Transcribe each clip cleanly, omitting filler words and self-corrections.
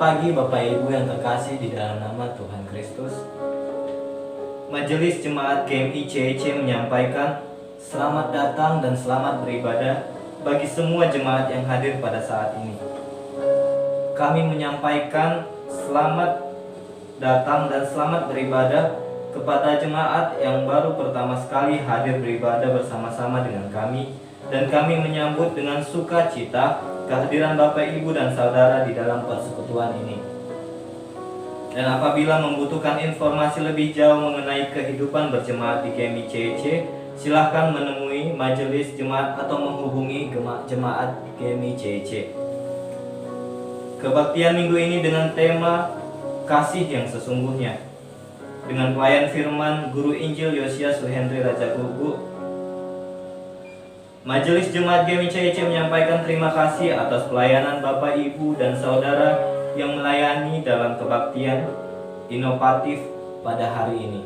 pagi Bapak Ibu yang terkasih di dalam nama Tuhan Kristus. Majelis Jemaat GMI CEC menyampaikan selamat datang dan selamat beribadah bagi semua jemaat yang hadir pada saat ini. Kami menyampaikan selamat datang dan selamat beribadah kepada jemaat yang baru pertama sekali hadir beribadah bersama-sama dengan kami, dan kami menyambut dengan sukacita kehadiran Bapak Ibu dan Saudara di dalam persekutuan ini. Dan apabila membutuhkan informasi lebih jauh mengenai kehidupan berjemaat di GMI CEC, silahkan menemui majelis jemaat atau menghubungi jemaat GMI CEC. Kebaktian minggu ini dengan tema kasih yang sesungguhnya, dengan pelayan firman Guru Injil Yosias Suhendri Raja Kubu. Majelis Jemaat GMI CEC menyampaikan terima kasih atas pelayanan Bapak Ibu dan Saudara yang melayani dalam kebaktian inovatif pada hari ini.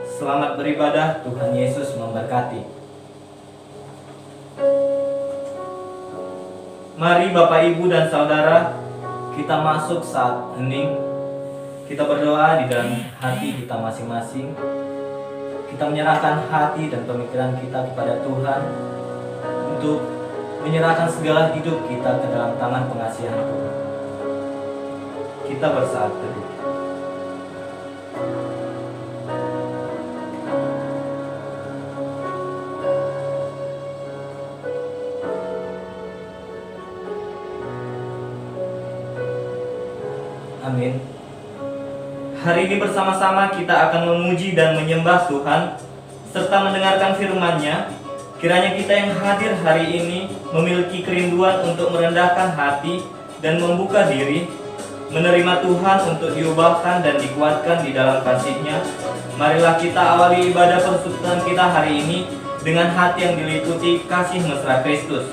Selamat beribadah, Tuhan Yesus memberkati. Mari Bapak Ibu dan Saudara, kita masuk saat hening. Kita berdoa di dalam hati kita masing-masing. Kita menyerahkan hati dan pemikiran kita kepada Tuhan untuk menyerahkan segala hidup kita ke dalam tangan pengasihan Tuhan. Kita bersaat teduh. Amin. Hari ini bersama-sama kita akan memuji dan menyembah Tuhan serta mendengarkan firman-Nya. Kiranya kita yang hadir hari ini memiliki kerinduan untuk merendahkan hati dan membuka diri, menerima Tuhan untuk diubahkan dan dikuatkan di dalam kasih-Nya. Marilah kita awali ibadah persekutuan kita hari ini dengan hati yang diliputi kasih mesra Kristus.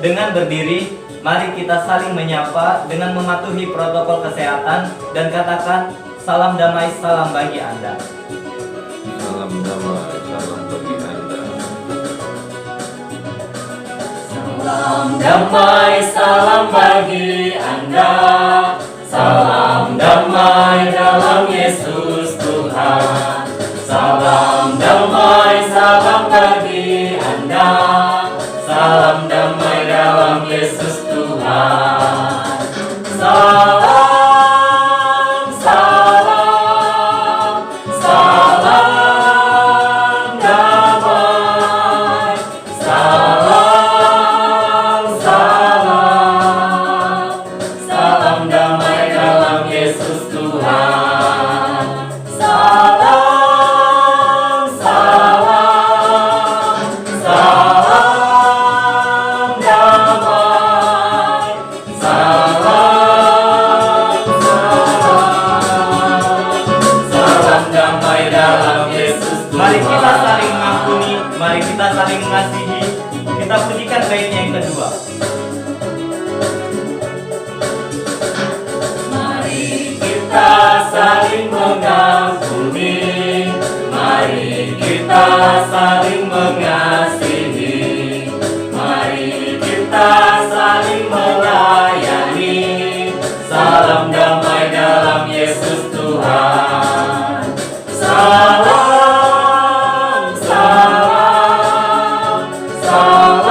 Dengan berdiri, mari kita saling menyapa dengan mematuhi protokol kesehatan dan katakan, salam damai, salam bagi Anda. Salam damai, salam bagi Anda. Salam damai, salam bagi Anda. Salam damai dalam Yesus Tuhan. Salam damai, salam bagi Anda. Salam damai dalam Yesus Tuhan. Salam saling mengasihi, mari kita saling melayani. Salam damai dalam Yesus Tuhan. Salam, salam, salam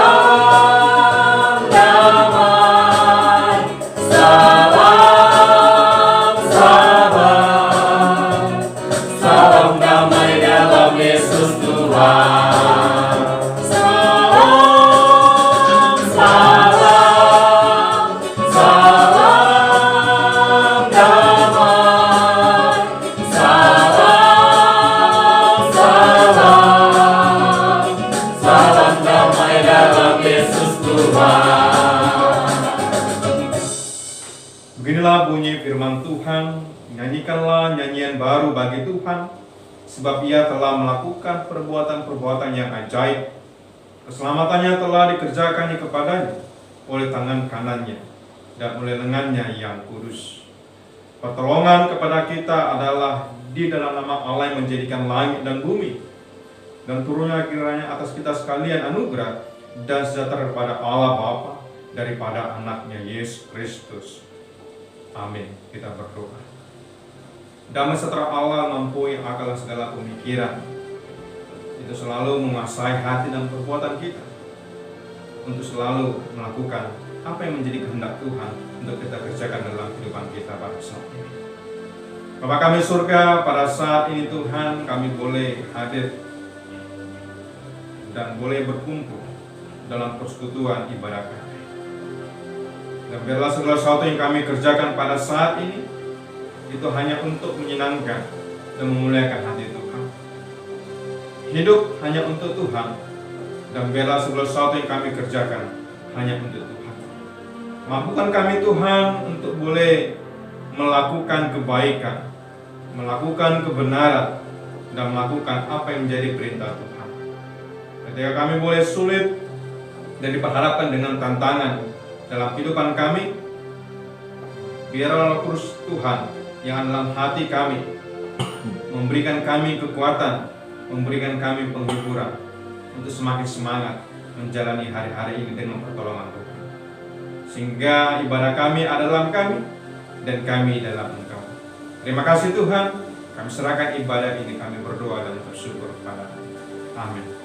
damai. Salam, salam, salam damai dalam Yesus Tuhan. Salam, salam, salam damai. Salam, salam, salam damai dalam Yesus Tuhan. Beginilah bunyi firman Tuhan, nyanyikanlah nyanyian baru bagi Tuhan, sebab Ia telah melakukan perbuatan-perbuatan yang ajaib. Keselamatannya telah dikerjakannya kepadanya oleh tangan kanannya dan oleh lengannya yang kudus. Pertolongan kepada kita adalah di dalam nama Allah yang menjadikan langit dan bumi, dan turunnya kiranya atas kita sekalian anugerah dan sejahtera daripada Allah Bapa, daripada anaknya Yesus Kristus. Amin. Kita berdoa. Damai sejahtera Allah melampaui akal segala pemikiran. Itu selalu menguasai hati dan perbuatan kita untuk selalu melakukan apa yang menjadi kehendak Tuhan untuk kita kerjakan dalam kehidupan kita pada saat ini. Bapa kami surga, pada saat ini Tuhan kami boleh hadir dan boleh berkumpul dalam persekutuan ibadah kami. Dan biarlah segala sesuatu yang kami kerjakan pada saat ini itu hanya untuk menyenangkan dan memuliakan hati Tuhan. Hidup hanya untuk Tuhan, dan biarlah segala sesuatu yang kami kerjakan hanya untuk Tuhan. Mampukan kami Tuhan untuk boleh melakukan kebaikan, melakukan kebenaran, dan melakukan apa yang menjadi perintah Tuhan. Ketika kami boleh sulit dan diperhadapkan dengan tantangan dalam kehidupan kami, biarlah Roh Kudus Tuhan yang dalam hati kami memberikan kami kekuatan, memberikan kami penghiburan untuk semakin semangat menjalani hari-hari ini dengan pertolongan Tuhan. Sehingga ibadah kami adalah kami dan kami dalam Engkau. Terima kasih Tuhan, kami serahkan ibadah ini, kami berdoa dan bersyukur kepada Amin.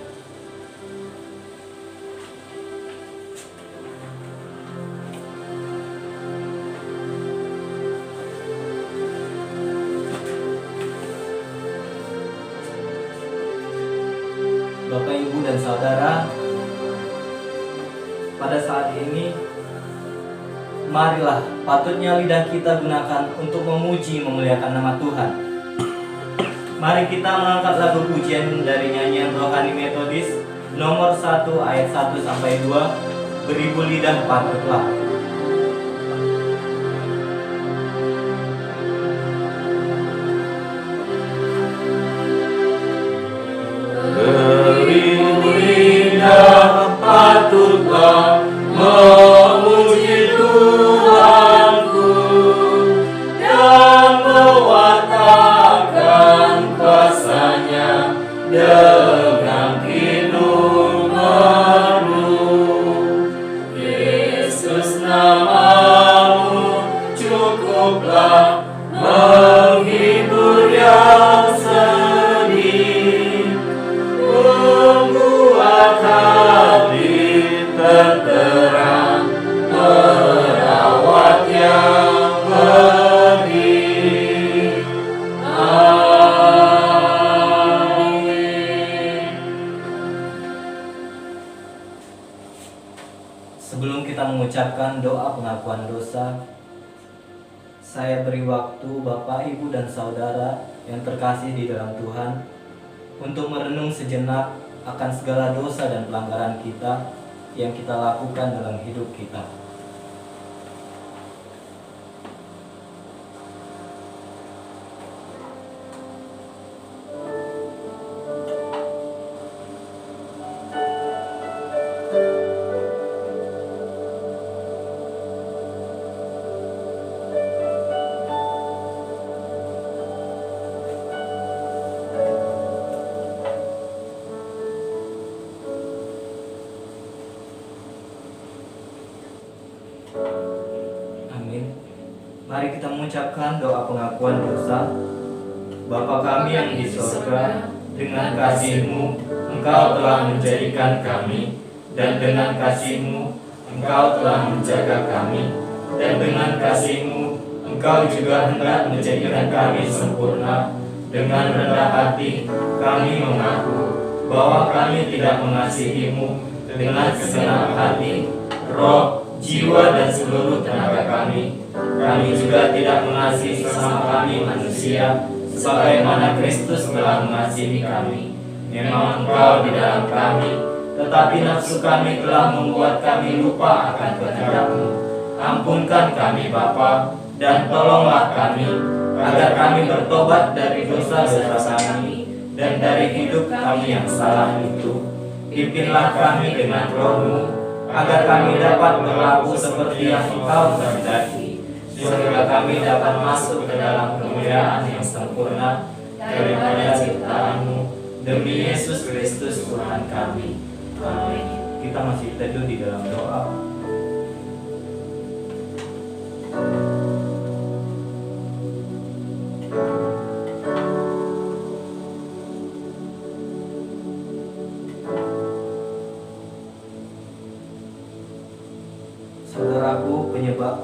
Bapak, Ibu, dan Saudara, pada saat ini marilah patutnya lidah kita gunakan untuk memuji memuliakan nama Tuhan. Mari kita mengangkat lagu pujian dari nyanyian rohani metodis nomor 1 ayat 1 sampai 2, beribu lidah patutlah. Patutlah memuji Tuhanku dan mewartakan kuasa-Nya dengan minumanmu. Yesus, nama-Mu cukuplah menghibur yang sedih, membuat hati terterang, merawat yang pedih. Amin. Sebelum kita mengucapkan doa pengakuan dosa, saya beri waktu Bapak, Ibu, dan Saudara yang terkasih di dalam Tuhan untuk merenung sejenak akan segala dosa dan pelanggaran kita yang kita lakukan dalam hidup kita. Mari kita mengucapkan doa pengakuan dosa. Bapa kami yang di surga, dengan kasih-Mu Engkau telah menjadikan kami, dan dengan kasih-Mu Engkau telah menjaga kami, dan dengan kasih-Mu Engkau juga hendak menjadikan kami sempurna. Dengan rendah hati kami mengaku bahwa kami tidak mengasihi-Mu dengan segenap hati, roh, jiwa, dan seluruh tenaga kami. Kami juga tidak mengasihi sesama kami manusia sebagaimana Kristus telah mengasihi kami. Memang Engkau di dalam kami, tetapi nafsu kami telah membuat kami lupa akan kehendak-Mu. Ampunkan kami Bapa, dan tolonglah kami agar kami bertobat dari dosa-dosa kami dan dari hidup kami yang salah itu. Pimpinlah kami dengan Roh-Mu agar kami dapat berlaku seperti yang Engkau kehendaki, sehingga kami dapat masuk ke dalam kemuliaan yang sempurna daripada ciptaan-Mu, demi Yesus Kristus Tuhan kami. Amin. Kita masih teduh di dalam doa.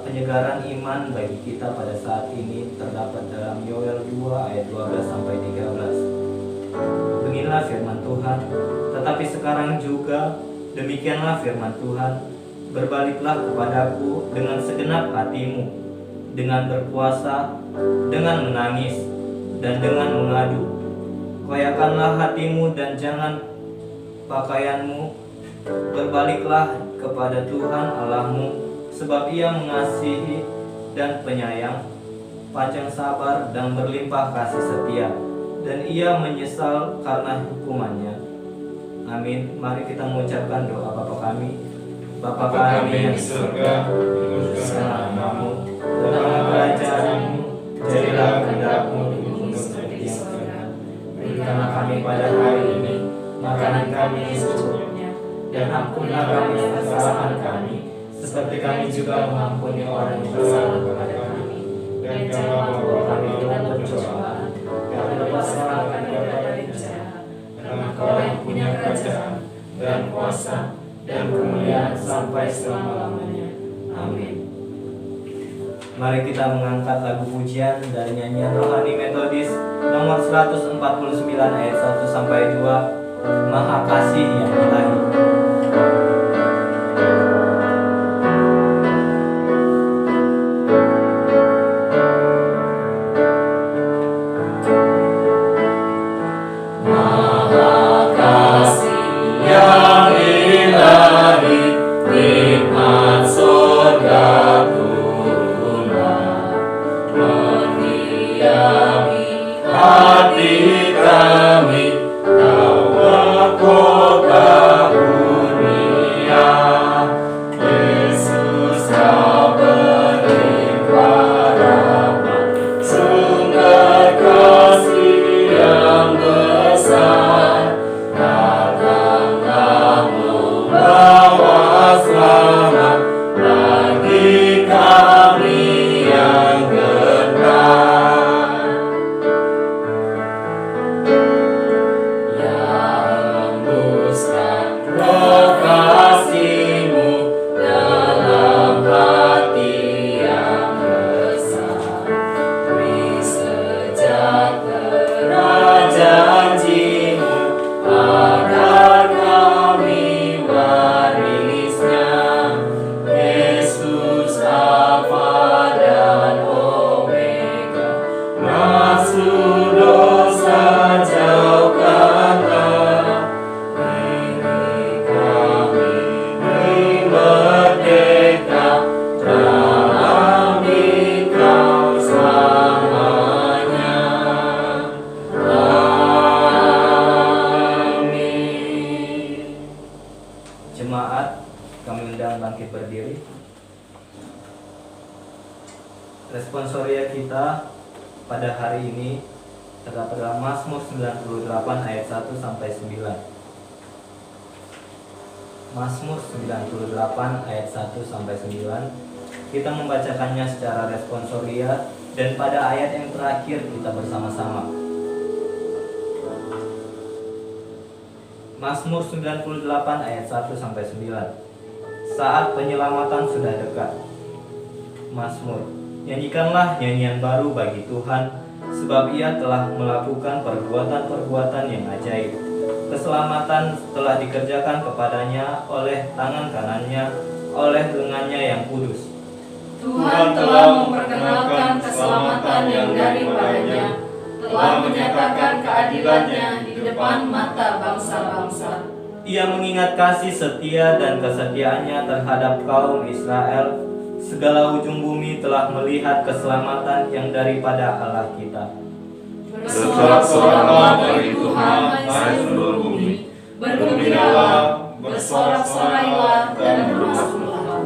penyegaran iman bagi kita pada saat ini terdapat dalam Yoel 2 ayat 12-13. Beginilah firman Tuhan, tetapi sekarang juga demikianlah firman Tuhan, berbaliklah kepadaku dengan segenap hatimu, dengan berpuasa, dengan menangis, dan dengan mengadu. Koyakanlah hatimu dan jangan pakaianmu, berbaliklah kepada Tuhan Allahmu, sebab Ia mengasihi dan penyayang, panjang sabar dan berlimpah kasih setia, dan Ia menyesal karena hukumannya. Amin. Mari kita mengucapkan doa Bapa kami. Bapa kami yang di surga, dikuduskanlah namamu, datanglah kerajaanmu, jadilah kehendak-Mu di bumi seperti di surga. Berikanlah kami pada hari ini makanan kami yang secukupnya, dan ampunilah kami kesalahan kami, seperti kami juga mengampuni orang yang bersalah kepada kami. Dan janganlah membawa kami dalam pencobaan, dan lepaskanlah kami dari jahat. Karena Kau yang punya kerajaan dan kuasa dan kemuliaan sampai selama-lamanya. Amin. Mari kita mengangkat lagu pujian dari nyanyian rohani Metodis nomor 149 ayat 1-2, Maha Kasih yang Ilahi. Responsoria kita pada hari ini terdapat dalam Mazmur 98 ayat 1-9. Mazmur 98 ayat 1-9. Kita membacakannya secara responsoria dan pada ayat yang terakhir kita bersama-sama. Mazmur 98 ayat 1-9. Saat penyelamatan sudah dekat. Mazmur. Nyanyikanlah nyanyian baru bagi Tuhan, sebab Ia telah melakukan perbuatan-perbuatan yang ajaib. Keselamatan telah dikerjakan kepadanya oleh tangan kanannya, oleh lengannya yang kudus. Tuhan telah memperkenalkan keselamatan yang daripadanya, telah menyatakan keadilannya di depan mata bangsa-bangsa. Ia mengingat kasih setia dan kesetiaannya terhadap kaum Israel. Segala ujung bumi telah melihat keselamatan yang daripada Allah kita. Bersorak-soraklah bagi Tuhan, hai seluruh bumi. Bergembiralah, bersorak-sorailah, dan bermasmurlah.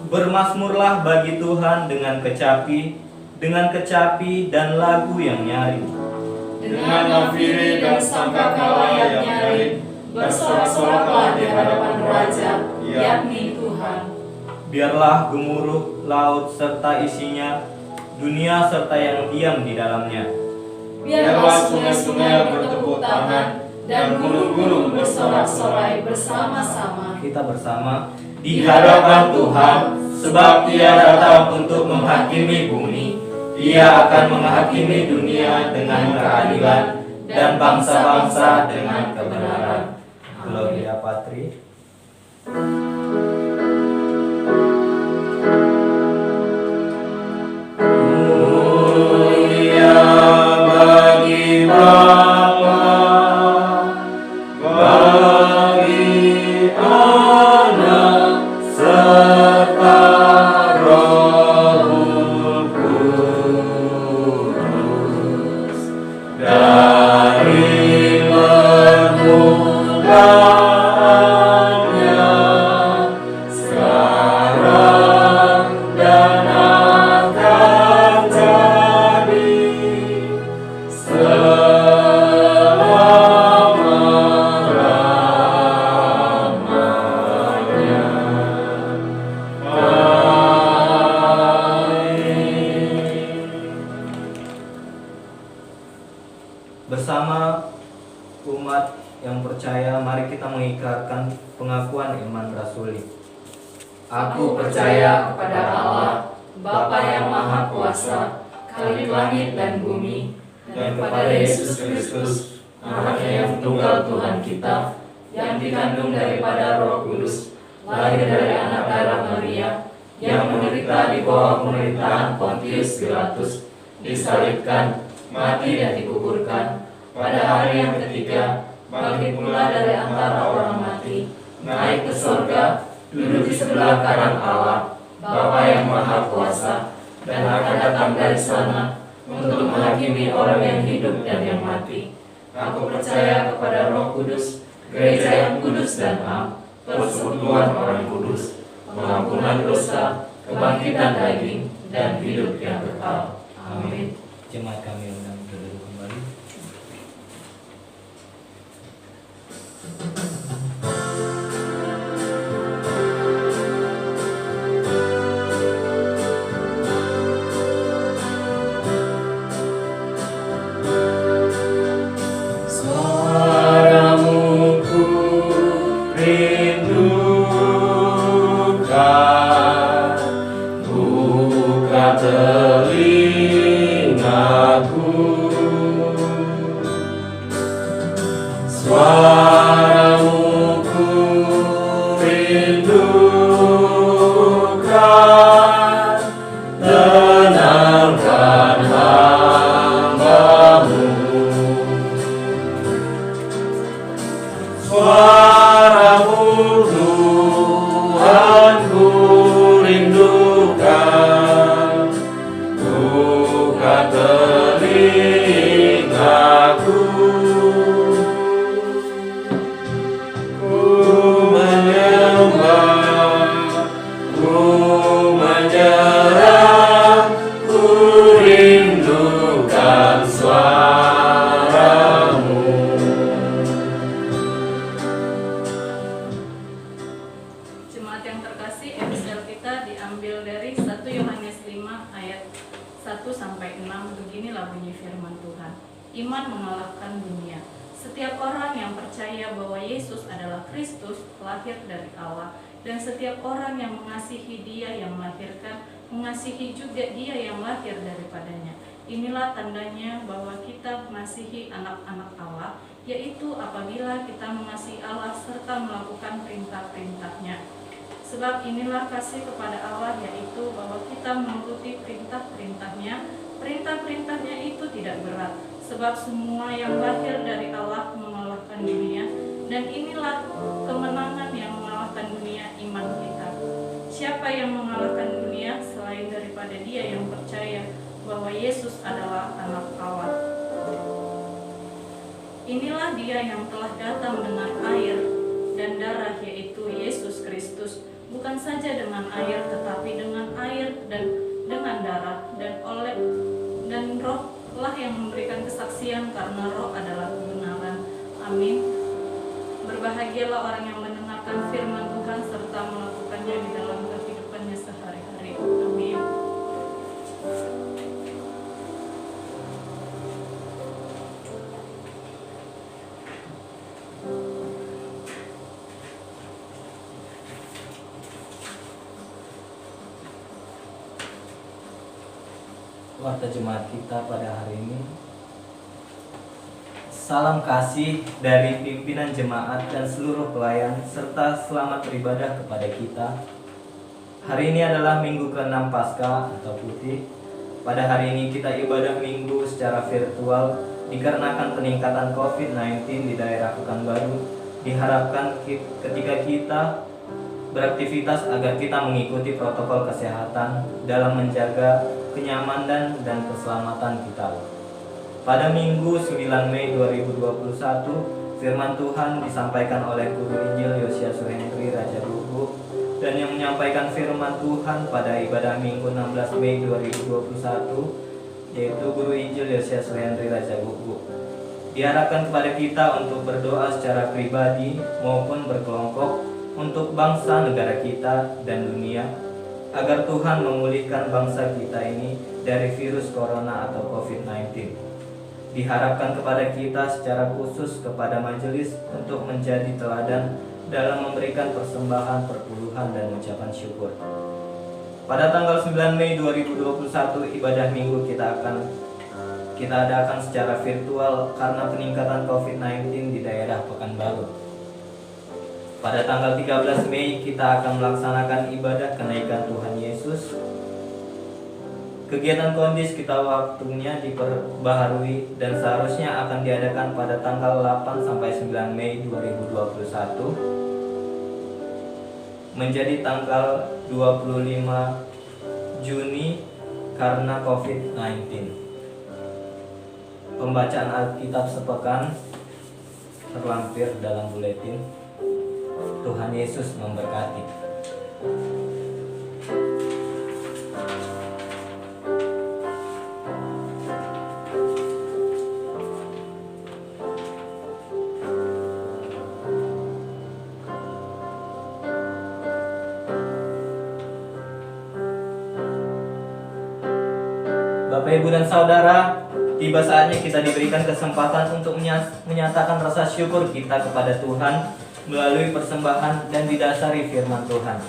Bermasmurlah bagi Tuhan dengan kecapi dan lagu yang nyaring. Dengan nafiri dan sangkakala yang nyaring, bersorak-soraklah di hadapan Raja, yakni Tuhan. Biarlah gemuruh laut serta isinya, dunia serta yang diam di dalamnya. Biarlah sungai-sungai bertepuk tangan dan gunung-gunung bersorak-sorai bersama-sama. Kita bersama di hadapan Tuhan sebab Ia datang untuk menghakimi bumi. Ia akan menghakimi dunia dengan keadilan dan bangsa-bangsa dengan kebenaran. Gloria Patri. Mulia bagi Bapa, bagi Anak, serta Roh Kudus, dari permulaan sekarang dan akan jadi selama-lamanya. Bersama umat yang percaya, mari kita mengikrarkan pengakuan iman rasuli. Aku percaya kepada Allah, Bapa yang Maha Kuasa, Khalid langit dan bumi, dan kepada Yesus Kristus, Anaknya yang tunggal Tuhan kita, yang dikandung daripada Roh Kudus, lahir dari anak darah Maria, yang menderita di bawah pemerintahan Pontius Pilatus, disalibkan, mati dan dikuburkan, pada hari yang ketiga, bangkit pula dari antara orang mati, naik ke surga, duduk di sebelah kanan Allah, Bapa yang Maha Kuasa, dan akan datang dari sana untuk menghakimi orang yang hidup dan yang mati. Aku percaya kepada Roh Kudus, gereja yang kudus dan am, persekutuan orang kudus, pengampunan dosa, kebangkitan daging, dan hidup yang kekal. Amin. Jemaat kami undang untuk duduk kembali. Suaramu ku rindukan, buka telingaku. Suaramu ku rindukan, tenangkan hamba-Mu. Suaramu Tuhan ku rindukan, buka telingaku. Ku menyembah, ku menyerah, ku rindukan suaramu. Jemaat yang terkasih, episode kita diambil dari 1 Yohanes 5 ayat 1-6. Beginilah bunyi firman Tuhan. Iman mengalahkan dunia. Setiap orang yang percaya bahwa Yesus adalah Kristus, lahir dari Allah, dan setiap orang yang mengasihi Dia yang melahirkan, mengasihi juga Dia yang lahir daripadanya. Inilah tandanya bahwa kita mengasihi anak-anak Allah, yaitu apabila kita mengasihi Allah serta melakukan perintah-perintah-Nya. Sebab inilah kasih kepada Allah, yaitu bahwa kita menuruti perintah-perintah-Nya. Perintah-perintah-Nya itu tidak berat, sebab semua yang lahir dari Allah mengalahkan dunia, dan inilah kemenangan yang mengalahkan dunia, iman kita. Siapa yang mengalahkan dunia selain daripada dia yang percaya bahwa Yesus adalah anak Allah? Inilah dia yang telah datang dengan air dan darah, yaitu Yesus Kristus, bukan saja dengan air, tetapi dengan air dan dengan darah, dan Roh lah yang memberikan kesaksian, karena Roh adalah kebenaran. Amin. Berbahagialah orang yang mendengarkan firman Tuhan serta melakukannya di dalam kehidupannya sehari-hari. Amin. warta jemaat kita pada hari ini. Salam kasih dari pimpinan jemaat dan seluruh pelayan serta selamat beribadah kepada kita. Hari ini adalah minggu ke-6 Paskah atau Putih. Pada hari ini kita ibadah minggu secara virtual dikarenakan peningkatan COVID-19 di daerah Pekanbaru. Diharapkan ketika kita beraktivitas agar kita mengikuti protokol kesehatan dalam menjaga kenyamanan dan keselamatan kita. Pada Minggu 9 Mei 2021, firman Tuhan disampaikan oleh Guru Injil Yosia Suhendri Raja Buku, dan yang menyampaikan firman Tuhan pada ibadah Minggu 16 Mei 2021 yaitu Guru Injil Yosia Suhendri Raja Buku. Diharapkan kepada kita untuk berdoa secara pribadi maupun berkelompok untuk bangsa negara kita dan dunia, agar Tuhan memulihkan bangsa kita ini dari virus corona atau COVID-19. Diharapkan kepada kita secara khusus kepada majelis untuk menjadi teladan dalam memberikan persembahan, perpuluhan, dan ucapan syukur. Pada tanggal 9 Mei 2021 ibadah minggu kita adakan secara virtual karena peningkatan COVID-19 di daerah Pekanbaru. Pada tanggal 13 Mei kita akan melaksanakan ibadah kenaikan Tuhan Yesus. Kegiatan kondis kita waktunya diperbaharui dan seharusnya akan diadakan pada tanggal 8 sampai 9 Mei 2021 menjadi tanggal 25 Juni karena COVID-19. Pembacaan Alkitab sepekan terlampir dalam buletin. Tuhan Yesus memberkati. Bapak, Ibu, dan Saudara, tiba saatnya kita diberikan kesempatan untuk menyatakan rasa syukur kita kepada Tuhan melalui persembahan dan didasari firman Tuhan.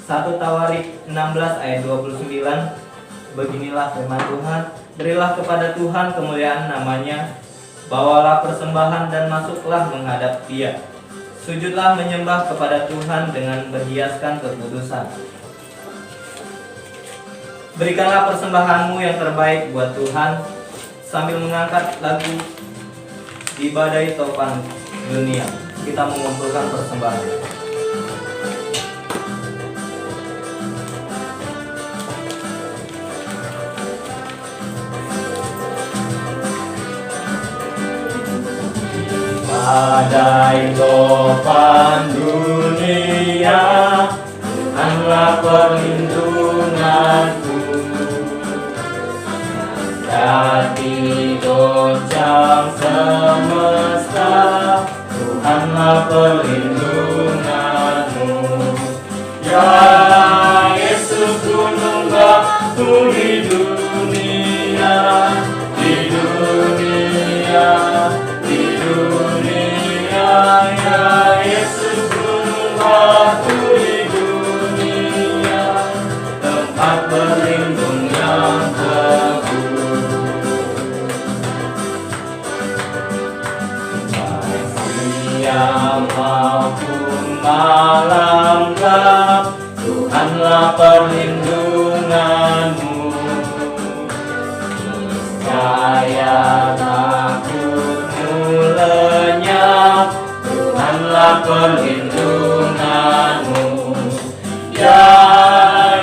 1 Tawarik 16 ayat 29, beginilah firman Tuhan, berilah kepada Tuhan kemuliaan namanya, bawalah persembahan dan masuklah menghadap Dia. Sujudlah menyembah kepada Tuhan dengan berhiaskan kekudusan. Berikanlah persembahanmu yang terbaik buat Tuhan sambil mengangkat lagu di badai topan dunia. Kita mengumpulkan persembahan. Badai topan dunia, Tuhanlah perlindunganku. Hati goncang semesta, Tuhanlah perlindunganmu. Ya Yesus, gunung batu di dunia, di dunia, di dunia. Ya Yesus, gunung batu di dunia, tempat berlindung yang teguh. Siang maupun malam gelap, Tuhanlah perlindunganmu. Niscaya takutmu lenyap, Tuhanlah perlindunganmu. Ya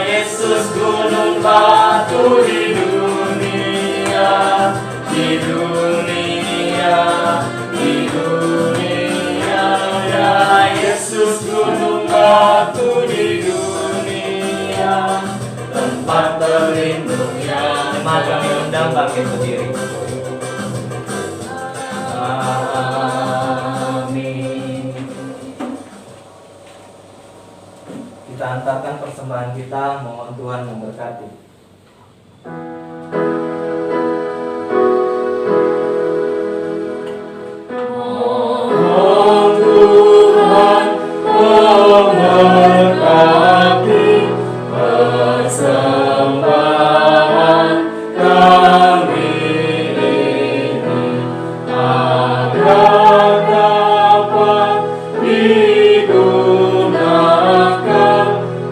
Yesus, gunung batu di dunia, di dunia, di dunia. Ya Yesus, gunung batu di dunia, tempat berlindung yang teguh. Kami undang bangkit berdiri. Amin. Kita hantarkan persembahan kita, mohon Tuhan memberkati. Persembahan kami ini agar dapat digunakan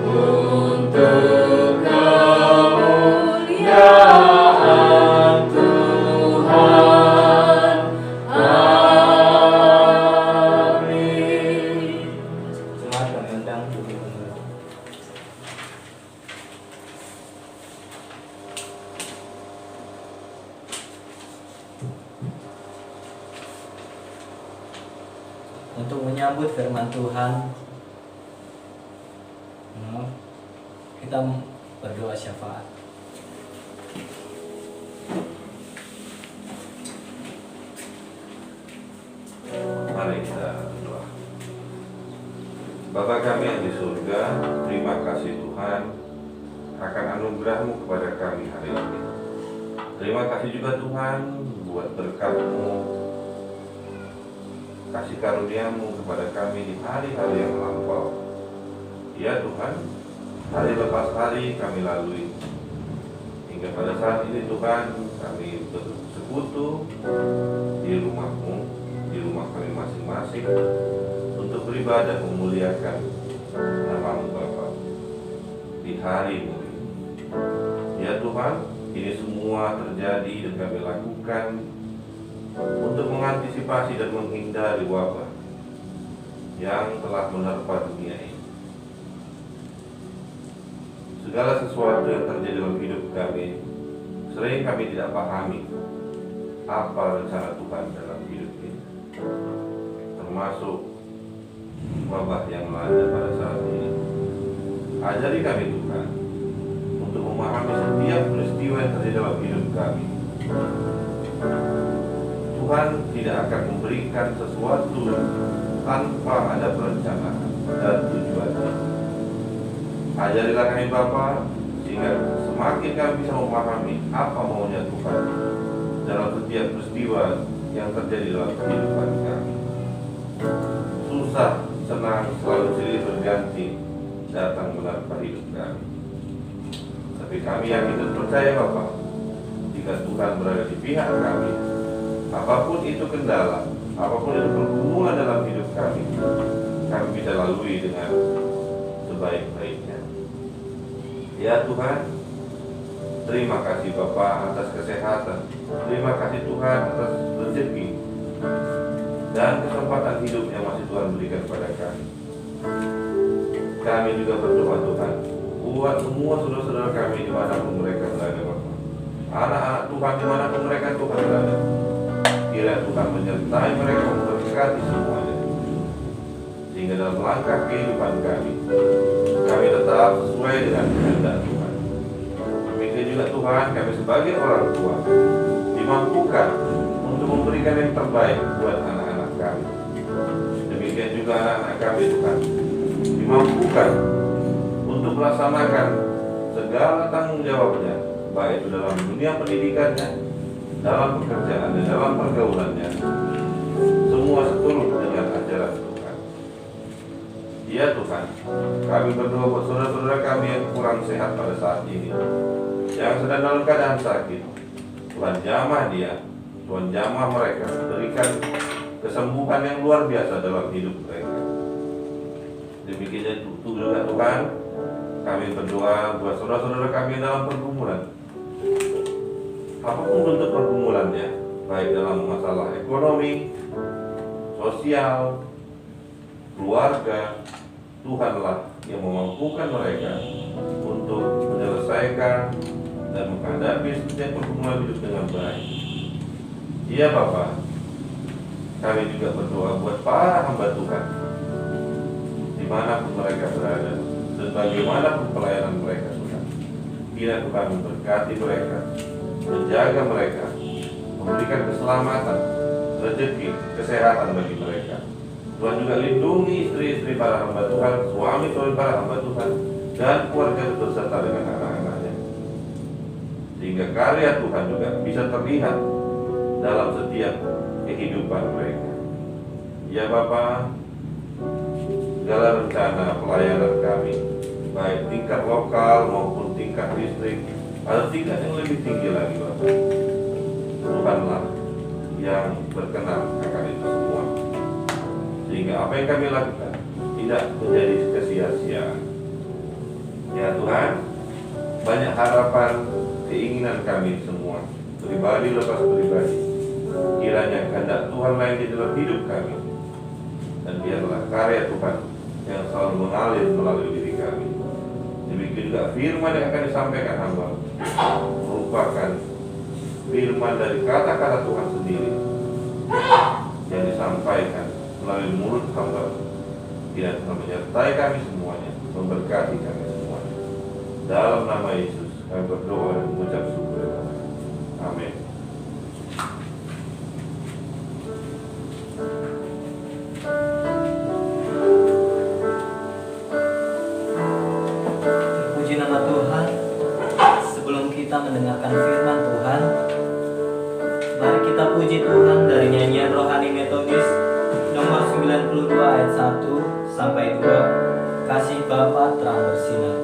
untuk kemuliaan Tuhan. Amin. Jemaat kami undang duduk kembali. Untuk menyambut firman Tuhan, kita berdoa syafaat. Mari kita berdoa. Bapa kami yang di surga, terima kasih Tuhan akan anugerah-Mu kepada kami hari ini. Terima kasih juga Tuhan buat berkat-Mu, kasih karunia-Mu kepada kami di hari-hari yang melampau. Ya Tuhan, hari lepas hari kami lalui. Hingga pada saat ini Tuhan, kami bersekutu di rumah-Mu, di rumah kami masing-masing, untuk beribadah memuliakan nama-Mu Bapa di hari-Mu ini. Ya Tuhan, ini semua terjadi dan kami lakukan untuk mengantisipasi dan menghindari wabah yang telah menerpa dunia ini. Segala sesuatu yang terjadi dalam hidup kami, sering kami tidak pahami apa rencana Tuhan dalam hidup ini, termasuk wabah yang melanda pada saat ini. Ajari kami Tuhan untuk memahami setiap peristiwa yang terjadi dalam hidup kami. Tuhan tidak akan memberikan sesuatu tanpa ada perencanaan dan tujuan. Ajarilah kami Bapa, sehingga semakin kami bisa memahami apa maunya Tuhan dalam setiap peristiwa yang terjadi dalam kehidupan kami. Susah, senang, selalu silih berganti datang menerpa hidup kami. Tapi kami yakin dan percaya Bapa, jika Tuhan berada di pihak kami, apapun itu kendala, apapun itu pergumulan dalam hidup kami bisa lalui dengan sebaik-baiknya. Ya Tuhan, terima kasih Bapa atas kesehatan. Terima kasih Tuhan atas rezeki dan kesempatan hidup yang masih Tuhan berikan kepada kami. Kami juga berdoa Tuhan, buat semua saudara-saudara kami dimanapun mereka berada Bapa. Anak-anak Tuhan dimanapun mereka Tuhan berada, kiranya Tuhan menyertai mereka, memberkati semuanya, sehingga dalam langkah kehidupan kami tetap sesuai dengan kehendak Tuhan. Demikian juga Tuhan, kami sebagai orang tua dimampukan untuk memberikan yang terbaik buat anak-anak kami. Demikian juga anak-anak kami Tuhan dimampukan untuk melaksanakan segala tanggung jawabnya, baik itu dalam dunia pendidikannya, dalam pekerjaannya, dalam pergaulannya, semua seturut dengan ajaran Tuhan. Ya Tuhan, kami berdoa buat saudara-saudara kami yang kurang sehat pada saat ini, yang sedang dalam keadaan sakit. Tuhan jamah dia, Tuhan jamah mereka, berikan kesembuhan yang luar biasa dalam hidup mereka. Demikian juga Tuhan, kami berdoa buat saudara-saudara kami dalam pergumulan, apapun bentuk pergumulannya, baik dalam masalah ekonomi, sosial, keluarga. Tuhanlah yang memampukan mereka untuk menyelesaikan dan menghadapi setiap pergumulan hidup dengan baik. Iya Bapa, kami juga berdoa buat para hamba Tuhan dimanapun mereka berada dan bagaimanapun pelayanan mereka Tuhan. Bila Tuhan memberkati mereka, menjaga mereka, memberikan keselamatan, rezeki, kesehatan bagi mereka. Tuhan juga lindungi istri-istri para hamba Tuhan, suami-suami para hamba Tuhan, dan keluarga beserta dengan anak-anaknya, sehingga karya Tuhan juga bisa terlihat dalam setiap kehidupan mereka. Ya Bapa, segala rencana pelayanan kami, baik tingkat lokal maupun tingkat distrik, pada tingkat yang lebih tinggi lagi Bapak. Tuhanlah yang berkenan akan itu semua, sehingga apa yang kami lakukan tidak menjadi kesia-siaan. Ya Tuhan, banyak harapan, keinginan kami semua, pribadi lepas pribadi. Kiranya kehendak Tuhan lain di dalam hidup kami, dan biarlah karya Tuhan yang selalu mengalir melalui diri kami. Demikian juga firman yang akan disampaikan hamba merupakan firman dari kata-kata Tuhan sendiri yang disampaikan melalui mulut hamba. Kiranya Tuhan menyertai kami semuanya, memberkati kami semuanya. Dalam nama Yesus kami berdoa dan mengucap syukur. Amin. Puji nama Tuhan. Sebelum kita mendengarkan firman Tuhan, mari kita puji Tuhan dari nyanyian rohani metodis nomor 92 ayat 1 sampai 2. Kasih Bapa terang bersinar.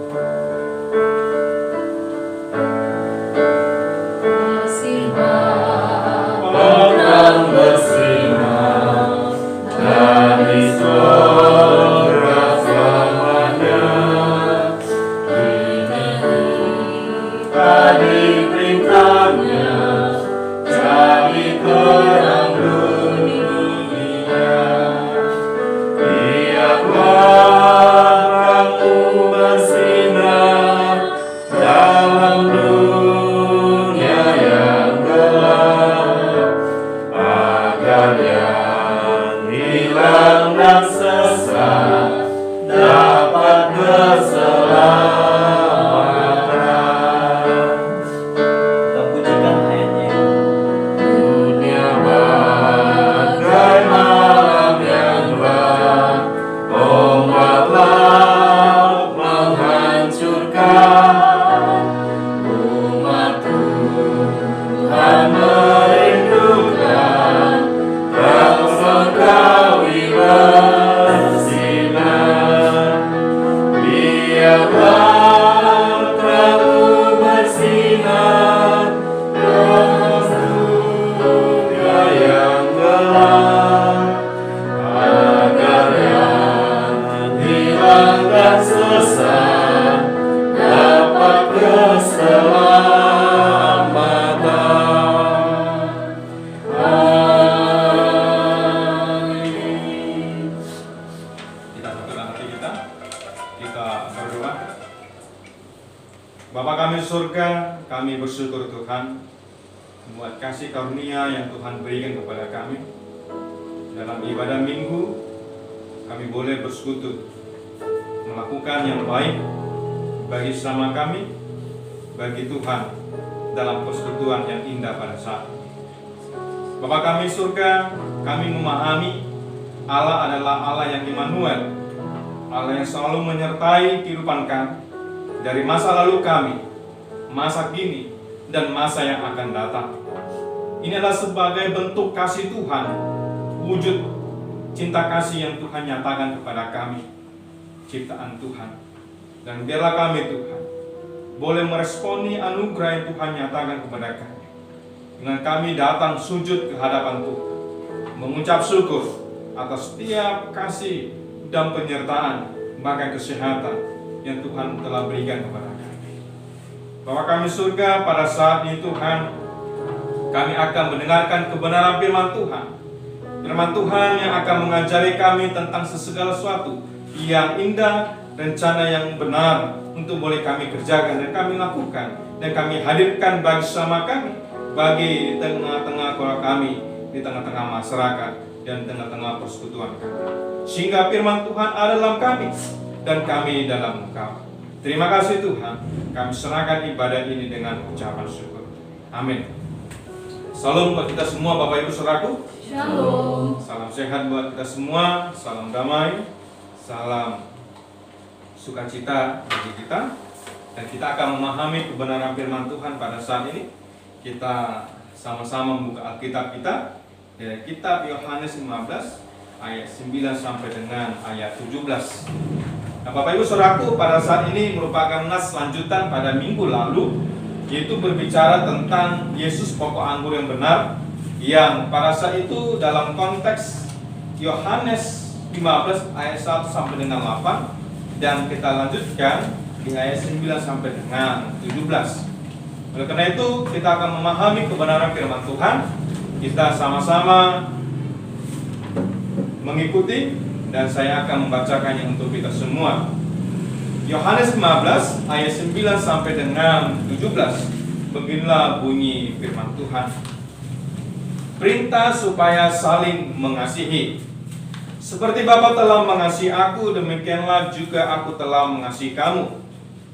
Kasih Bapa terang bersinar dari surga selamanya. Tadi perintahnya jadi terang dunia. Biarlah terangmu bersinar dalam dunia yang gelap, agar yang hilang dan sesat dapat berselamatan. Kita pujikan ayatnya. Dunia bagai malam yang gelap, ombak laut menghancurkan. Umat Tuhan merindukan terang surgawi bersinar. Biarlah terangmu bersinar dalam dunia yang gelap, agar yang hilang dan sesat dapat keselamatan. Amin. Kita satukan hati kita berdoa. Bapa kami surga, kami bersyukur Tuhan buat kasih karunia yang Tuhan berikan kepada kami. Dalam ibadah minggu, kami boleh bersekutu melakukan yang baik bagi sesama kami, bagi Tuhan dalam persekutuan yang indah pada saat ini. Bapa kami surga, kami memahami Allah adalah Allah yang Immanuel, Allah yang selalu menyertai kehidupan kami dari masa lalu kami, masa kini, dan masa yang akan datang. Ini adalah sebagai bentuk kasih Tuhan, wujud cinta kasih yang Tuhan nyatakan kepada kami, ciptaan Tuhan. Dan biarlah kami Tuhan boleh meresponi anugerah yang Tuhan nyatakan kepada kami, dengan kami datang sujud ke hadapan Tuhan, mengucap syukur atas setiap kasih dan penyertaan, bahkan kesehatan yang Tuhan telah berikan kepada kami. Bapa kami surga, pada saat ini Tuhan, kami akan mendengarkan kebenaran firman Tuhan. Firman Tuhan yang akan mengajari kami tentang segala sesuatu yang indah, rencana yang benar untuk boleh kami kerjakan dan kami lakukan, dan kami hadirkan bagi sesama kami, bagi tengah-tengah keluarga kami, di tengah-tengah masyarakat, dan tengah-tengah persekutuan kami. Sehingga firman Tuhan ada dalam kami, dan kami dalam Engkau. Terima kasih Tuhan, kami serahkan ibadah ini dengan ucapan syukur. Amin. Salam buat kita semua Bapak Ibu Saudaraku. Shalom. Salam sehat buat kita semua, salam damai, salam sukacita bagi kita. Dan kita akan memahami kebenaran firman Tuhan pada saat ini. Kita sama-sama membuka Alkitab kita dari kitab Yohanes 15 ayat 9 sampai dengan ayat 17. Nah, Bapak Ibu Saudaraku, pada saat ini merupakan nas lanjutan pada minggu lalu yaitu berbicara tentang Yesus pokok anggur yang benar, yang pada saat itu dalam konteks Yohanes 15 ayat 1 sampai dengan 8, dan kita lanjutkan di ayat 9 sampai dengan 17. Oleh karena itu kita akan memahami kebenaran firman Tuhan. Kita sama-sama mengikuti dan saya akan membacakannya untuk kita semua. Yohanes 15 ayat 9 sampai dengan 17. Beginilah bunyi firman Tuhan. Perintah supaya saling mengasihi. Seperti Bapa telah mengasihi aku, demikianlah juga aku telah mengasihi kamu.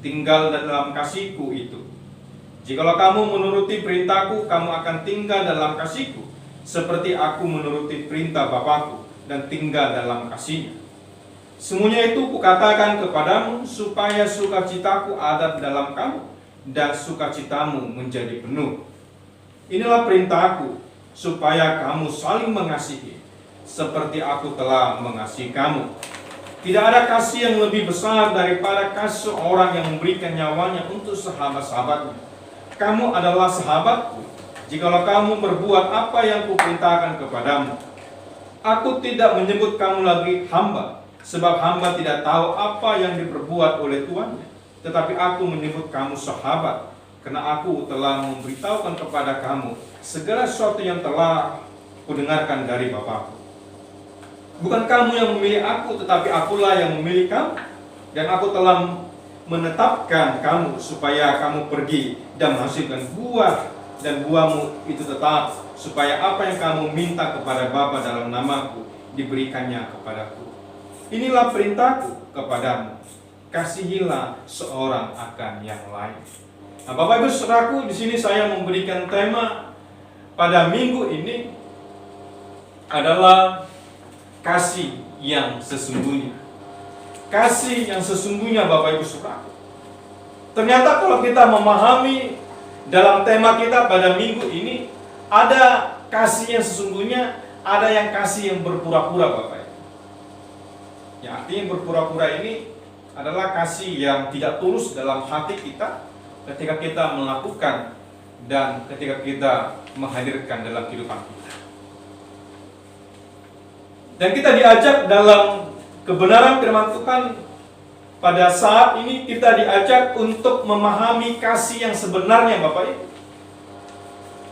Tinggal dalam kasihku itu. Jikalau kamu menuruti perintahku, kamu akan tinggal dalam kasihku, seperti aku menuruti perintah Bapakku dan tinggal dalam kasihnya. Semuanya itu kukatakan kepadamu, supaya sukacitaku ada dalam kamu, dan sukacitamu menjadi penuh. Inilah perintahku, supaya kamu saling mengasihi, seperti aku telah mengasihi kamu. Tidak ada kasih yang lebih besar daripada kasih orang yang memberikan nyawanya untuk sahabat-sahabatnya. Kamu adalah sahabatku, jikalau kamu berbuat apa yang kuperintahkan kepadamu. Aku tidak menyebut kamu lagi hamba, sebab hamba tidak tahu apa yang diperbuat oleh tuannya. Tetapi aku menyebut kamu sahabat, karena aku telah memberitahukan kepada kamu segala sesuatu yang telah kudengarkan dari Bapakku. Bukan kamu yang memilih aku, tetapi akulah yang memilih kamu. Dan aku telah menetapkan kamu supaya kamu pergi dan menghasilkan buah, dan buahmu itu tetap, supaya apa yang kamu minta kepada Bapa dalam namaku diberikannya kepadaku. Inilah perintahku kepadamu, kasihilah seorang akan yang lain. Nah, Bapak Ibu saudaraku, di sini saya memberikan tema pada minggu ini adalah kasih yang sesungguhnya. Kasih yang sesungguhnya, Bapak Ibu saudaraku. Ternyata kalau kita memahami dalam tema kita pada minggu ini, ada kasih yang sesungguhnya, ada yang kasih yang berpura-pura, Bapak Ibu. Yang artinya berpura-pura ini adalah kasih yang tidak tulus dalam hati kita ketika kita melakukan dan ketika kita menghadirkan dalam kehidupan kita. Dan kita diajak dalam kebenaran firman Tuhan pada saat ini, kita diajak untuk memahami kasih yang sebenarnya, Bapak Ibu.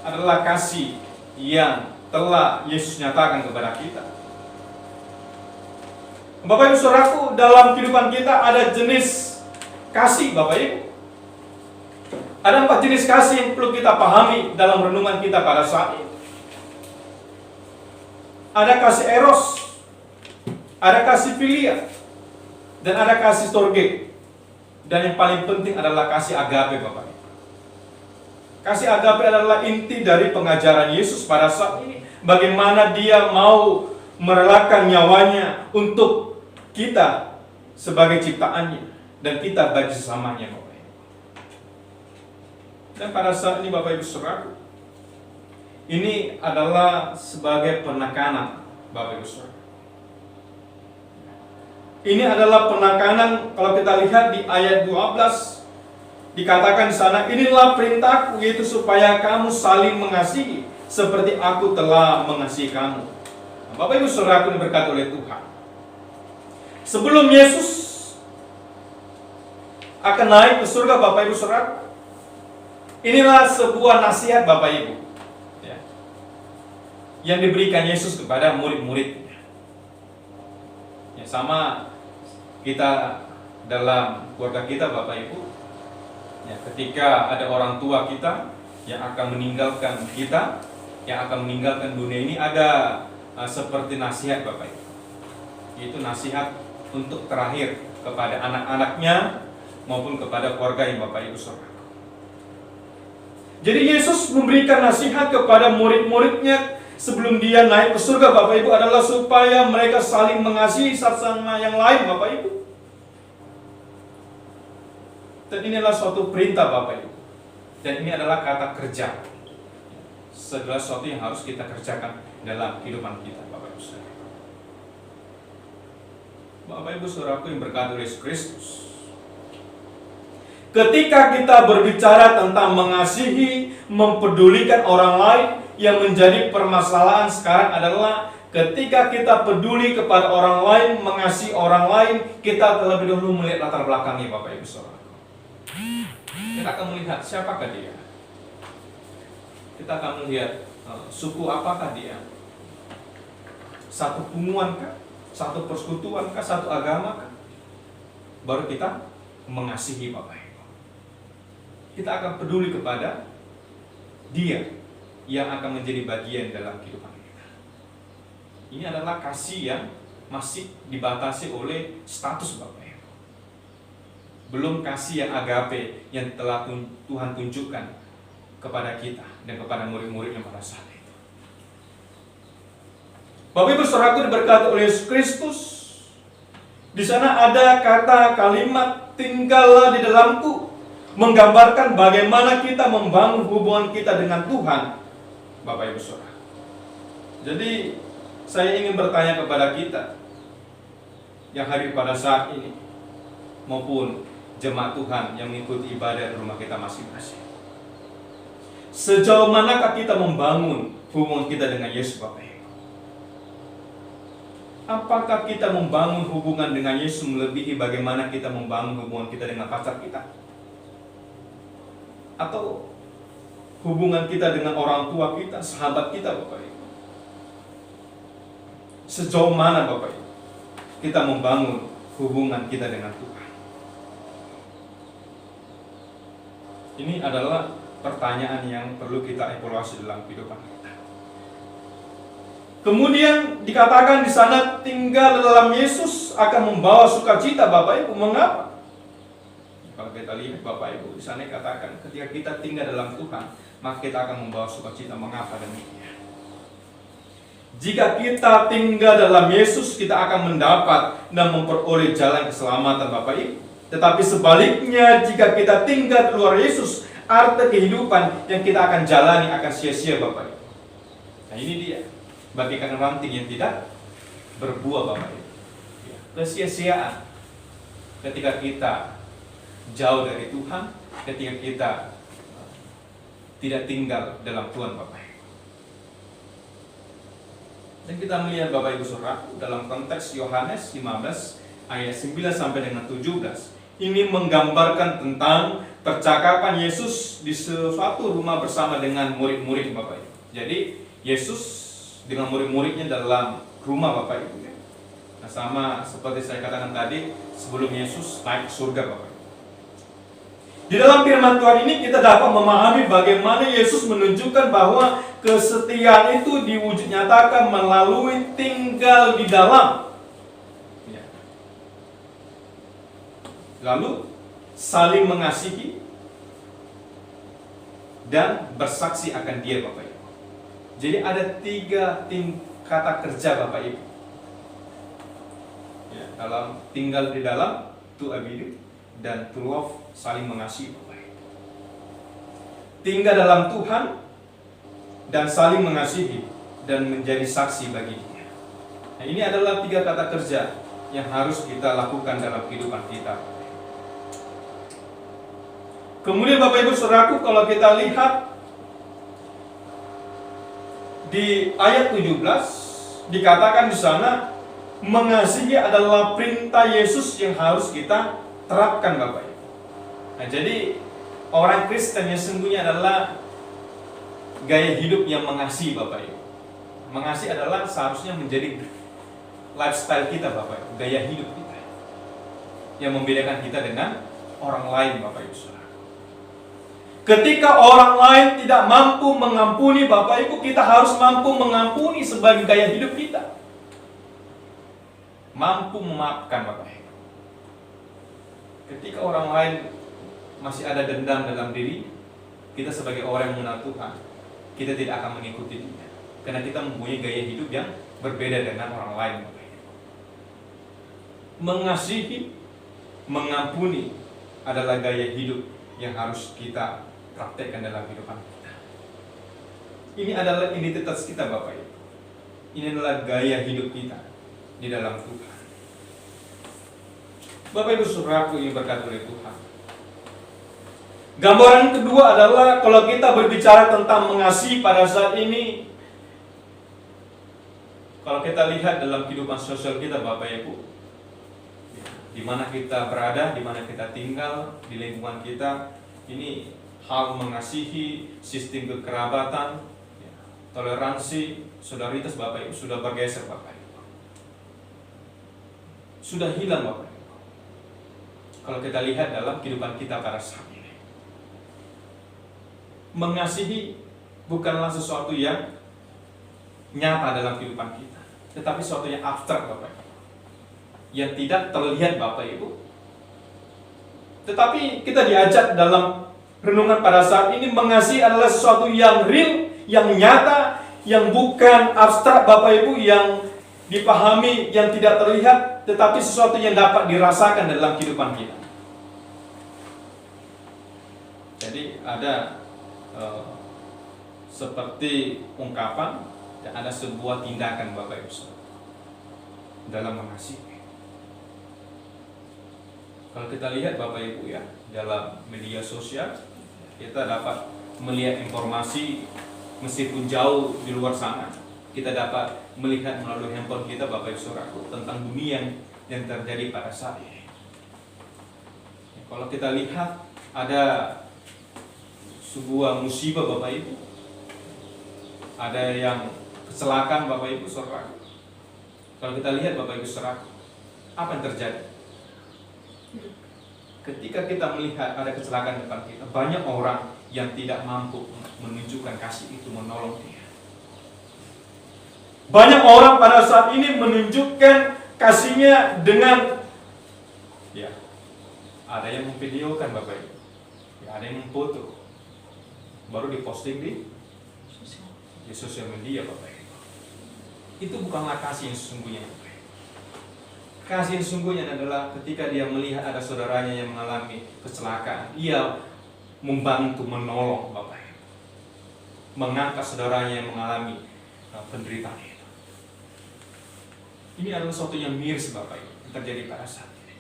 Adalah kasih yang telah Yesus nyatakan kepada kita. Bapak Ibu saudaraku, dalam kehidupan kita ada jenis kasih, Bapak Ibu. Ada 4 jenis kasih yang perlu kita pahami dalam renungan kita pada saat ini. Ada kasih eros, ada kasih filia, dan ada kasih storge. Dan yang paling penting adalah kasih agape, Bapak Ibu. Kasih agape adalah inti dari pengajaran Yesus pada saat ini. Bagaimana dia mau merelakan nyawanya untuk kita sebagai ciptaannya, dan kita bagi sesamanya, Bapak Ibu. Dan pada saat ini, Bapak Ibu saudaraku, ini adalah sebagai penekanan, Bapak Ibu saudara. Ini adalah penekanan. Kalau kita lihat di ayat 12, dikatakan di sana, inilah perintahku, yaitu supaya kamu saling mengasihi seperti aku telah mengasihi kamu. Nah, Bapak Ibu saudaraku yang diberkati oleh Tuhan, sebelum Yesus akan naik ke surga, Bapak Ibu saudaraku, inilah sebuah nasihat, Bapak Ibu, ya, yang diberikan Yesus kepada murid-muridnya. Ya, sama kita dalam keluarga kita, Bapak Ibu, ya, ketika ada orang tua kita yang akan meninggalkan kita, yang akan meninggalkan dunia ini, ada seperti nasihat, Bapak Ibu. Yaitu nasihat untuk terakhir kepada anak-anaknya maupun kepada keluarga yang Bapak Ibu saudara. Jadi Yesus memberikan nasihat kepada murid-muridnya sebelum dia naik ke surga, Bapak Ibu, adalah supaya mereka saling mengasihi satu sama yang lain, Bapak Ibu. Dan inilah suatu perintah, Bapak Ibu. Dan ini adalah kata kerja. Segala sesuatu yang harus kita kerjakan dalam kehidupan kita, Bapak Ibu saudara. Bapak Ibu saudaraku yang berkati Yesus Kristus, Ketika kita berbicara tentang mengasihi, mempedulikan orang lain, yang menjadi permasalahan sekarang adalah ketika kita peduli kepada orang lain, mengasihi orang lain, kita terlebih dahulu melihat latar belakangnya, Bapak Ibu Saudara. Kita akan melihat siapakah dia. Kita akan melihat suku apakah dia. Satu punguan kah? Satu persekutuan kah? Satu agama kah? Baru kita mengasihi, Bapak Ibu. Kita akan peduli kepada dia yang akan menjadi bagian dalam kehidupan kita. Ini adalah kasih yang masih dibatasi oleh status, Bapak Ibu. Belum kasih yang agape yang telah Tuhan tunjukkan kepada kita dan kepada murid-muridnya pada saat itu. Bapak Ibu Saudaraku diberkati oleh Yesus Kristus. Di sana ada kata kalimat tinggallah di dalamku, menggambarkan bagaimana kita membangun hubungan kita dengan Tuhan, Bapak Ibu Saudara. Jadi saya ingin bertanya kepada kita yang hadir pada saat ini maupun jemaat Tuhan yang mengikuti ibadah di rumah kita masing-masing. Sejauh manakah kita membangun hubungan kita dengan Yesus, Bapak Ibu? Apakah kita membangun hubungan dengan Yesus melebihi bagaimana kita membangun hubungan kita dengan pacar kita? Atau hubungan kita dengan orang tua kita, sahabat kita, Bapak Ibu? Sejauh mana, Bapak Ibu, kita membangun hubungan kita dengan Tuhan? Ini adalah pertanyaan yang perlu kita evaluasi dalam kehidupan kita. Kemudian dikatakan di sana tinggal dalam Yesus akan membawa sukacita, Bapak Ibu. Mengapa? Kalau kita lihat, Bapak Ibu, di sana dikatakan ketika kita tinggal dalam Tuhan, maka kita akan membawa sukacita. Mengapa demikian? Jika kita tinggal dalam Yesus, kita akan mendapat dan memperoleh jalan keselamatan, Bapak Ibu. Tetapi sebaliknya, jika kita tinggal di luar Yesus, arti kehidupan yang kita akan jalani akan sia-sia, Bapak Ibu. Nah, ini dia, bagaikan ranting yang tidak berbuah, Bapak Ibu. Kesia-siaan ketika kita jauh dari Tuhan, ketika kita tidak tinggal dalam Tuhan, Bapak Ibu. Dan kita melihat, Bapak Ibu Saudara, dalam konteks Yohanes 15 ayat 9 sampai dengan 17. Ini menggambarkan tentang percakapan Yesus di suatu rumah bersama dengan murid-murid, Bapak Ibu. Jadi Yesus dengan murid-muridnya dalam rumah, Bapak Ibu. Nah, sama seperti saya katakan tadi, sebelum Yesus naik ke surga, Bapak Ibu. Di dalam firman Tuhan ini kita dapat memahami bagaimana Yesus menunjukkan bahwa kesetiaan itu diwujud nyatakan melalui tinggal di dalam. Lalu saling mengasihi dan bersaksi akan Dia, Bapak Ibu. Jadi ada 3 kata kerja, Bapak Ibu. Dalam tinggal di dalam, to abide, dan to love, saling mengasihi, Bapak Ibu. Tinggal dalam Tuhan dan saling mengasihi dan menjadi saksi bagi Dia. Nah, ini adalah 3 kata kerja yang harus kita lakukan dalam kehidupan kita. Kemudian Bapak Ibu Saudaraku, kalau kita lihat di ayat 17 dikatakan di sana mengasihi adalah perintah Yesus yang harus kita terapkan, Bapak Ibu. Nah, jadi orang Kristen yang sesungguhnya adalah gaya hidup yang mengasihi, Bapak Ibu. Mengasihi adalah seharusnya menjadi lifestyle kita, Bapak Ibu, gaya hidup kita yang membedakan kita dengan orang lain, Bapak Ibu Saudara. Ketika orang lain tidak mampu mengampuni, Bapak Ibu, kita harus mampu mengampuni sebagai gaya hidup kita. Mampu memaafkan, Bapak Ibu. Ketika orang lain masih ada dendam dalam diri, kita sebagai orang yang mengenal Tuhan, kita tidak akan mengikuti dia. Karena kita mempunyai gaya hidup yang berbeda dengan orang lain, Bapak Ibu. Mengasihi, mengampuni adalah gaya hidup yang harus kita praktekkan dalam kehidupan kita. Ini adalah identitas kita, Bapak Ibu. Ini adalah gaya hidup kita di dalam Tuhan. Bapak Ibu Saudaraku yang berkat oleh Tuhan, Gambaran kedua adalah kalau kita berbicara tentang mengasihi pada saat ini, kalau kita lihat dalam kehidupan sosial kita Bapak Ibu, di mana kita berada, di mana kita tinggal, di lingkungan kita, ini hal mengasihi, sistem kekerabatan, toleransi, solidaritas Bapak Ibu sudah bergeser Bapak Ibu. Sudah hilang Bapak Ibu. Kalau kita lihat dalam kehidupan kita pada saat ini. Mengasihi bukanlah sesuatu yang nyata dalam kehidupan kita, tetapi sesuatu yang abstrak Bapak Ibu, yang tidak terlihat Bapak Ibu. Tetapi kita diajak dalam renungan pada saat ini, mengasihi adalah sesuatu yang real, yang nyata, yang bukan abstrak Bapak Ibu, yang dipahami, yang tidak terlihat, tetapi sesuatu yang dapat dirasakan dalam kehidupan kita. Jadi ada seperti ungkapan dan ada sebuah tindakan Bapak Ibu dalam mengasihi. Kalau kita lihat Bapak Ibu ya, dalam media sosial kita dapat melihat informasi meskipun jauh di luar sana, kita dapat melihat melalui handphone kita Bapak Ibu Saudaraku tentang dunia yang terjadi pada saat ini. Kalau kita lihat ada sebuah musibah Bapak Ibu, ada yang kecelakaan Bapak Ibu Saudaraku. Kalau kita lihat Bapak Ibu Saudaraku, apa yang terjadi? Ketika kita melihat ada kecelakaan depan kita, banyak orang yang tidak mampu menunjukkan kasih itu, menolong dia. Banyak orang pada saat ini menunjukkan kasihnya dengan ada yang memvideokan Bapak Ibu, ada yang memfoto, baru diposting di sosial media Bapak Ibu. Itu bukanlah kasih yang sesungguhnya. Kasih yang sesungguhnya adalah ketika dia melihat ada saudaranya yang mengalami kecelakaan, ia membantu, menolong Bapak Ibu, mengangkat saudaranya yang mengalami penderitaan itu. Ini adalah sesuatu yang miris Bapak Ibu yang terjadi pada saat ini.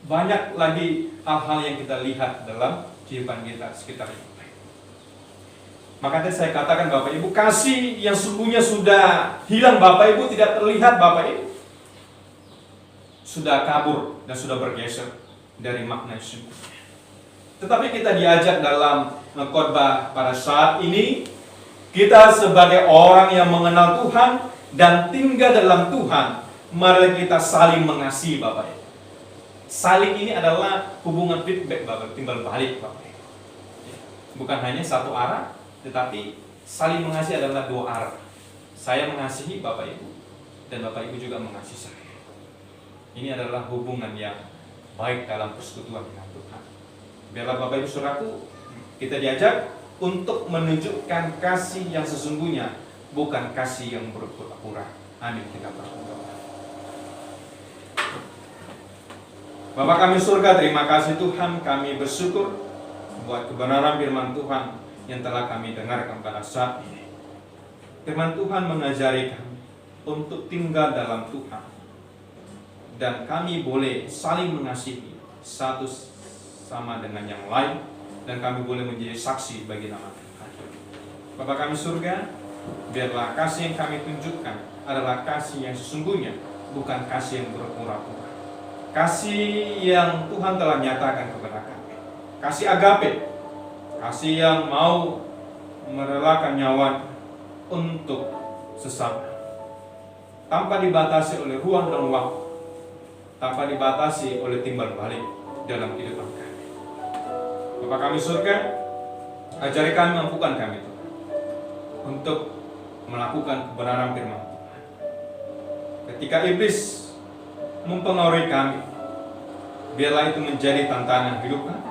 Banyak lagi hal-hal yang kita lihat dalam kehidupan kita sekitar ini. Makanya saya katakan Bapak Ibu, kasih yang sungguhnya sudah hilang Bapak Ibu, tidak terlihat Bapak Ibu, sudah kabur dan sudah bergeser dari makna yang sungguhnya. Tetapi kita diajak dalam khotbah pada saat ini, kita sebagai orang yang mengenal Tuhan dan tinggal dalam Tuhan, mari kita saling mengasihi Bapak Ibu. Saling ini adalah hubungan feedback Bapak, timbal balik Bapak Ibu. Bukan hanya satu arah, tetapi saling mengasihi adalah dua arah. Saya mengasihi Bapak Ibu dan Bapak Ibu juga mengasihi saya. Ini adalah hubungan yang baik dalam persekutuan dengan Tuhan. Biarlah Bapak Ibu Saudaraku, kita diajak untuk menunjukkan kasih yang sesungguhnya, bukan kasih yang berpura-pura. Amin. Kita berdoa. Bapa kami surga, terima kasih Tuhan, kami bersyukur buat kebenaran firman Tuhan yang telah kami dengarkan pada saat ini. Firman Tuhan mengajari kami untuk tinggal dalam Tuhan, dan kami boleh saling mengasihi satu sama dengan yang lain, dan kami boleh menjadi saksi bagi nama Tuhan. Bapa kami surga, biarlah kasih yang kami tunjukkan adalah kasih yang sesungguhnya, bukan kasih yang berpura-pura. Kasih yang Tuhan telah nyatakan kepada kami, kasih agape, kasih yang mau merelakan nyawa untuk sesama, tanpa dibatasi oleh ruang dan waktu, tanpa dibatasi oleh timbal balik dalam kehidupan kami. Bapa kami surga, ajari kami, mampukan kami Tuhan untuk melakukan kebenaran firman Tuhan. Ketika iblis mempengaruhi kami, biarlah itu menjadi tantangan hidup kami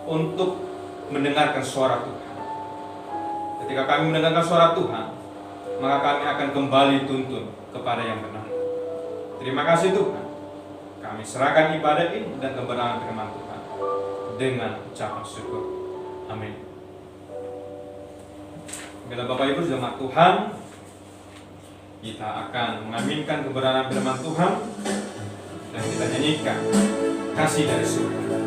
untuk mendengarkan suara Tuhan. Ketika kami mendengarkan suara Tuhan, maka kami akan kembali tuntun kepada yang benar. Terima kasih Tuhan. Kami serahkan ibadah ini dan kebenaran firman Tuhan dengan ucapan syukur. Amin. Bila Bapak Ibu jemaat Tuhan, kita akan mengaminkan kebenaran firman Tuhan dan kita nyanyikan kasih dari surga.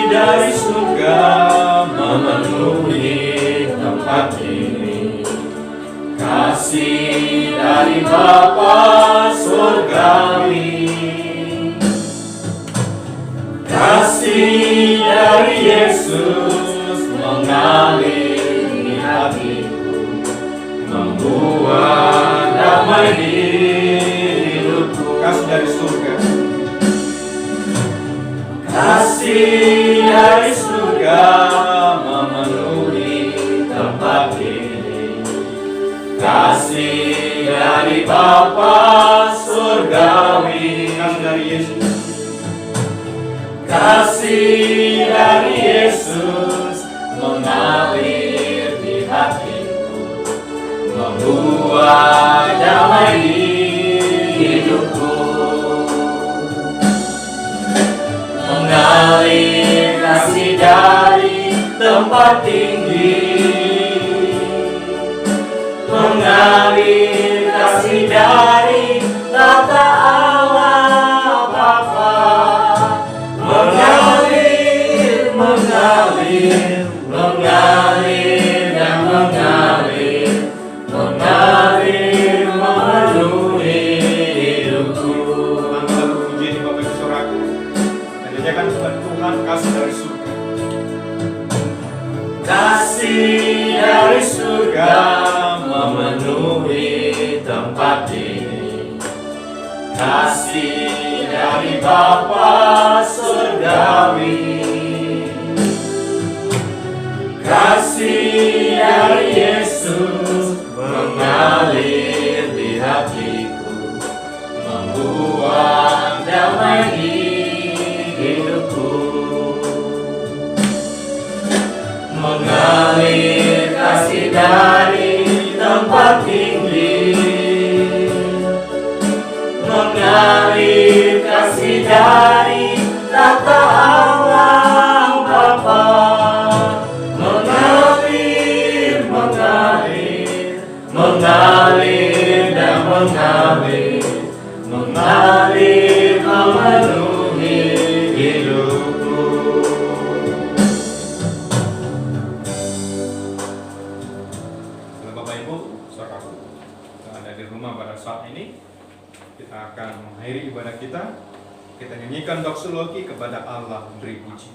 dari surga memenuhi tempat ini. Kasih dari Bapa surgawi, kasih dari Yesus mengalir di hatiku, membuat damai di hidupku. Kasih dari surga, kasih dari surga memenuhi tempat ini. Kasih dari Bapa surgawi, kasih dari Yesus, kasih dari Yesus mengalir di hatiku, membuat damai di hidupku. Mengalir kasih dari tempat tinggi, mengalir kasih dari tata Allah Bapa. Mengalir, mengalir, mengalir dan mengalir, mengalir memenuhi hidupku. Selamat puji di Bapa Surgaku, dan nyanyikan Tuhan Tuhan kasih dari surga. Kasih dari surga memenuhi tempat ini. Kasih dari Bapa surgawi, kasih dari Yesus mengalir di hatiku, membuat damai di hidupku. Mengalir kasih dari tempat tinggi, mengalir kasih dari tata Allah Bapa. Mengalir, mengalir, mengalir dan mengalir, mengalir memenuhi hidupku. Bapak Ibu, saudaraku yang ada di rumah pada saat ini, kita akan mengakhiri ibadah kita. Kita nyanyikan doksologi kepada Allah, beri puji.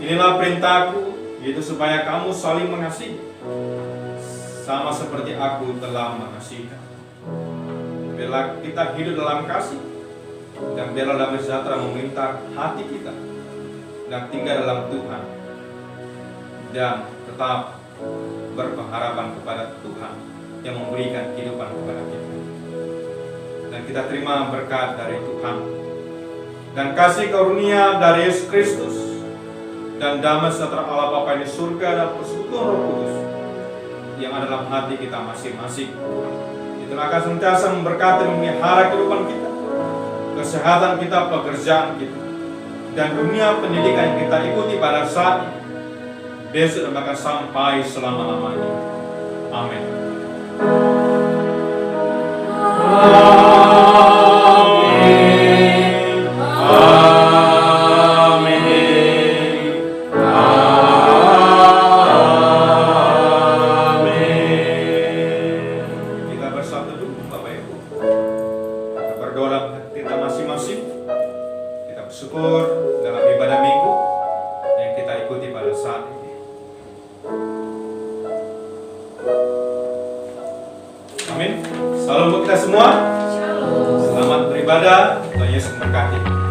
Inilah perintahku, yaitu supaya kamu saling mengasihi, sama seperti aku telah mengasihi kamu. Biarlah kita hidup dalam kasih, dan biarlah damai sejahtera memerintah hati kita, dan tinggal dalam Tuhan, dan tetap berpengharapan kepada Tuhan yang memberikan kehidupan kepada kita. Dan kita terima berkat dari Tuhan, dan kasih karunia dari Yesus Kristus, dan damai sejahtera Allah Bapa di surga dan persekutuan Roh Kudus yang ada dalam hati kita masing-masing, itu akan senantiasa memberkati dan memelihara kehidupan kita, kesehatan kita, pekerjaan kita, dan dunia pendidikan yang kita ikuti pada saat ini, besok dan bahkan sampai selama-lamanya. Amin. Shalom. beribadah. Tuhan Yesus memberkati.